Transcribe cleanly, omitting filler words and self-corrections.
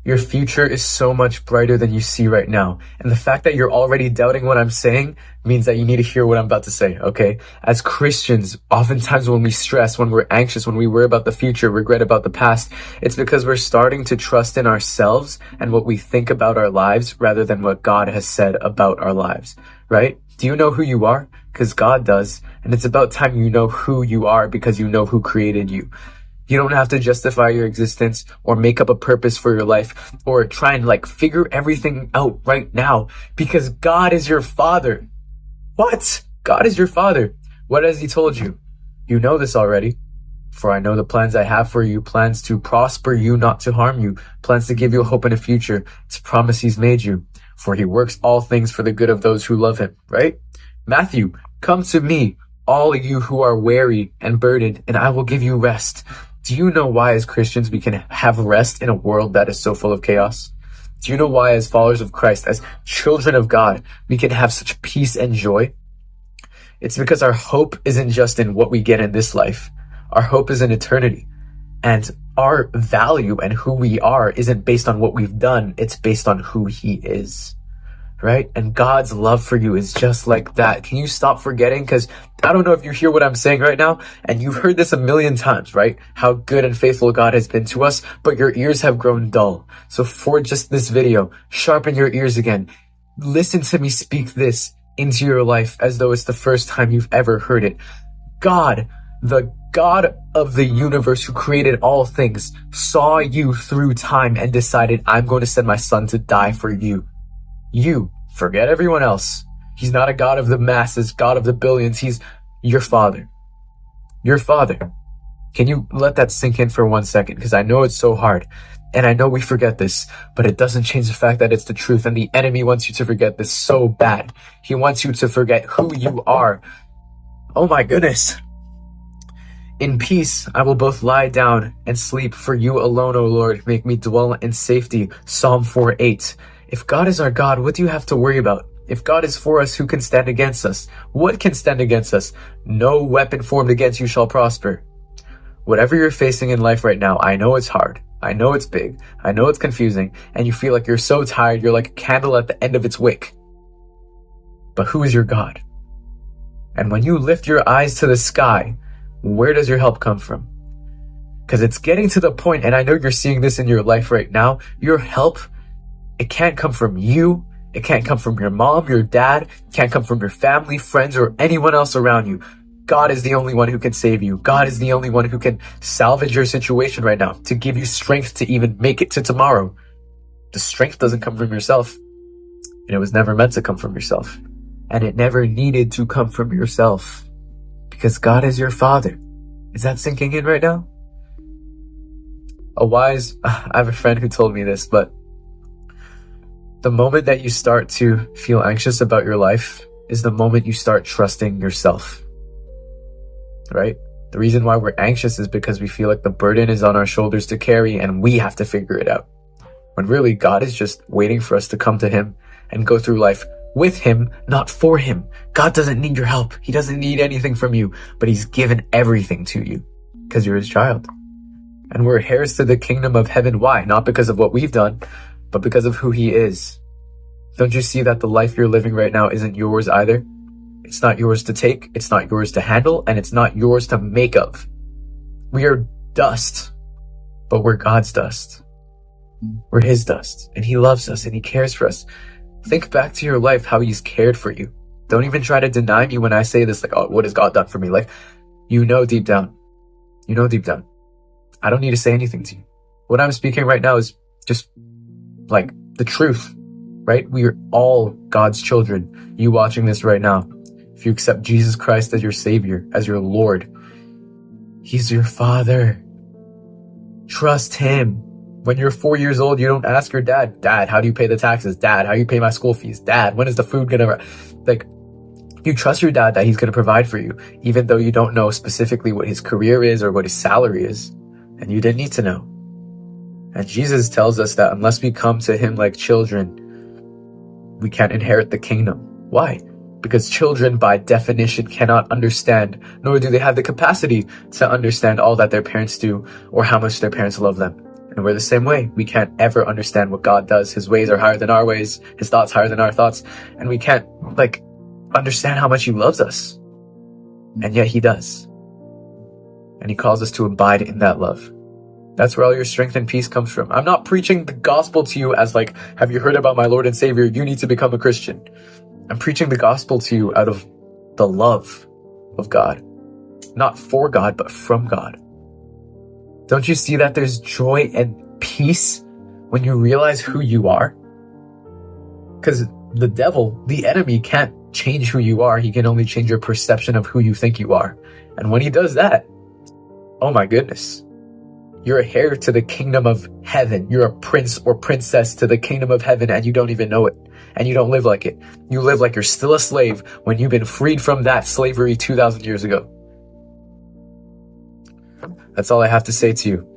Your future is so much brighter than you see right now. And the fact that you're already doubting what I'm saying means that you need to hear what I'm about to say, okay? As Christians, oftentimes when we stress, when we're anxious, when we worry about the future, regret about the past, it's because we're starting to trust in ourselves and what we think about our lives rather than what God has said about our lives, right? Do you know who you are? Because God does. And it's about time you know who you are because you know who created you. You don't have to justify your existence or make up a purpose for your life or try and figure everything out right now because God is your father. What? God is your father. What has he told you? You know this already. For I know the plans I have for you, plans to prosper you, not to harm you, plans to give you a hope and a future. It's a promise he's made you. For he works all things for the good of those who love him, right? Matthew, come to me, all you who are weary and burdened, and I will give you rest. Do you know why as Christians we can have rest in a world that is so full of chaos? Do you know why as followers of Christ, as children of God, we can have such peace and joy? It's because our hope isn't just in what we get in this life. Our hope is in eternity. And our value and who we are isn't based on what we've done. It's based on who he is. Right? And God's love for you is just like that. Can you stop forgetting? Because I don't know if you hear what I'm saying right now, and you've heard this a million times, right? How good and faithful God has been to us, but your ears have grown dull. So for just this video, sharpen your ears again. Listen to me speak this into your life as though it's the first time you've ever heard it. God, the God of the universe who created all things, saw you through time and decided, I'm going to send my son to die for you. You, forget everyone else. He's not a God of the masses, God of the billions. He's your father. Your father. Can you let that sink in for 1 second? Because I know it's so hard. And I know we forget this, but it doesn't change the fact that it's the truth. And the enemy wants you to forget this so bad. He wants you to forget who you are. Oh my goodness. In peace, I will both lie down and sleep. For you alone, O Lord, make me dwell in safety. Psalm 4:8. If God is our God, what do you have to worry about? If God is for us, who can stand against us? What can stand against us? No weapon formed against you shall prosper. Whatever you're facing in life right now, I know it's hard. I know it's big. I know it's confusing. And you feel like you're so tired, you're like a candle at the end of its wick. But who is your God? And when you lift your eyes to the sky, where does your help come from? Because it's getting to the point, and I know you're seeing this in your life right now, your help, it can't come from you. It can't come from your mom, your dad. It can't come from your family, friends, or anyone else around you. God is the only one who can save you. God is the only one who can salvage your situation right now, to give you strength to even make it to tomorrow. The strength doesn't come from yourself. And it was never meant to come from yourself. And it never needed to come from yourself. Because God is your father. Is that sinking in right now? I have a friend who told me this, but the moment that you start to feel anxious about your life is the moment you start trusting yourself, right? The reason why we're anxious is because we feel like the burden is on our shoulders to carry and we have to figure it out. When really God is just waiting for us to come to him and go through life with him, not for him. God doesn't need your help. He doesn't need anything from you, but he's given everything to you because you're his child. And we're heirs to the kingdom of heaven. Why? Not because of what we've done, but because of who he is. Don't you see that the life you're living right now isn't yours either? It's not yours to take, it's not yours to handle, and it's not yours to make of. We are dust, but we're God's dust. We're his dust, and he loves us, and he cares for us. Think back to your life, how he's cared for you. Don't even try to deny me when I say this, oh, what has God done for me? You know deep down. I don't need to say anything to you. What I'm speaking right now is just the truth, right? We are all God's children. You watching this right now, if you accept Jesus Christ as your Savior, as your Lord, he's your Father. Trust him. When you're 4 years old, you don't ask your dad, Dad, how do you pay the taxes? Dad, how do you pay my school fees? Dad, when is the food gonna... You trust your dad that he's gonna provide for you, even though you don't know specifically what his career is or what his salary is. And you didn't need to know. And Jesus tells us that unless we come to him like children, we can't inherit the kingdom. Why? Because children, by definition, cannot understand, nor do they have the capacity to understand all that their parents do or how much their parents love them. And we're the same way. We can't ever understand what God does. His ways are higher than our ways. His thoughts higher than our thoughts. And we can't, understand how much he loves us. And yet he does. And he calls us to abide in that love. That's where all your strength and peace comes from. I'm not preaching the gospel to you as have you heard about my Lord and Savior? You need to become a Christian. I'm preaching the gospel to you out of the love of God. Not for God, but from God. Don't you see that there's joy and peace when you realize who you are? Because the devil, the enemy, can't change who you are. He can only change your perception of who you think you are. And when he does that, oh my goodness, you're a heir to the kingdom of heaven. You're a prince or princess to the kingdom of heaven, and you don't even know it. And you don't live like it. You live like you're still a slave when you've been freed from that slavery 2,000 years ago. That's all I have to say to you.